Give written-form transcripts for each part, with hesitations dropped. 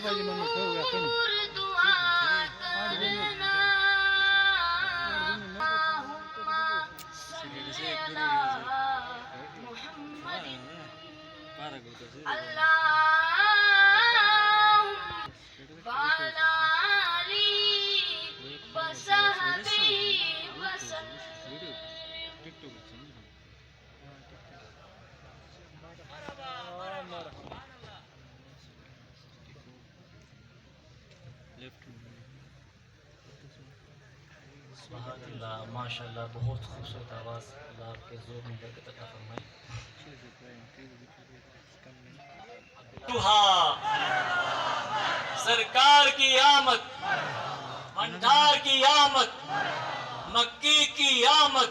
दुआ करना सल्ले अला मुहम्मदिन अल्लाहुम्मा वअला आली वसहबी वसल्लिम। सुभानअल्लाह, माशाअल्लाह, बहुत खूबसूरत आवाज़। अल्लाह आपके ज़ोर में बरकत अता फरमाए। सरकार की आमद, भंडार की आमद, मक्की की आमद,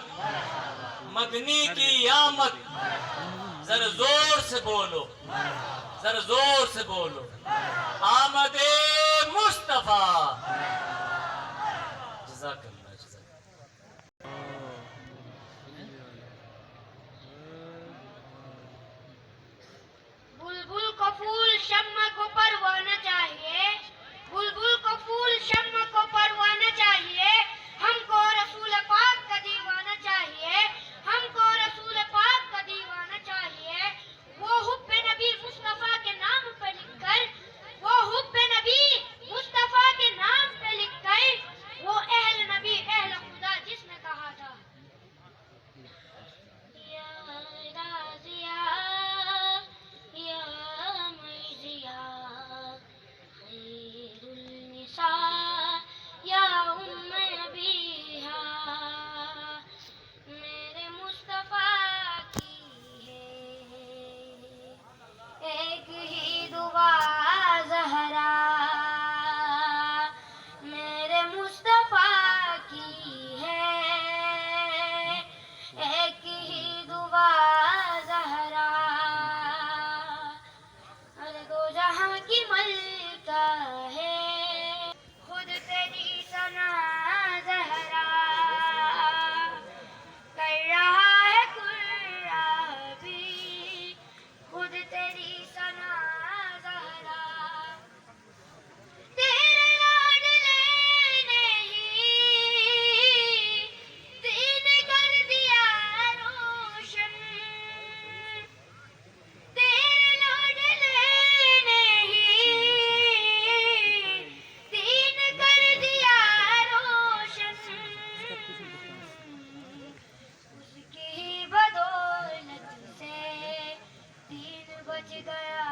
मदनी की आमद। जरा जोर से बोलो, जरा जोर से बोलो, आमदे मुस्तफा। जज़ाकल्लाह, जज़ाकल्लाह। बुलबुल को फूल शम्मा को परवाना चाहिए, बुलबुल को फूल शम्मा को परवाना चाहिए। हमको रसूल पाक का दीवाना चाहिए, हमको रसूल पाक का दीवाना चाहिए। वो हुब्बे नबी मुस्तफा के नाम पे लिखकर, वो हुब्बे नबी मुस्तफा के नाम पे लिखकर, वो अहल नबी अहल खुदा जिसने कहा था या राज़िया या मर्ज़िया खैरुल निसा या उम्मे अबीहा। मेरे मुस्तफा की है एक ही दुआ ज़हरा, मेरे मुस्तफा की है एक ही दुआ ज़हरा। अरे दो जहां की मलिका है खुद तेरी सना ज़हरा। कर रहा है कुर्राबी खुद तेरी सना ज़हरा। तेरे लाडले ने ही दीन कर दिया रोशन, तेरे लाडले ने ही दीन कर दिया रोशन। उसकी बदौलत से दीन बच गया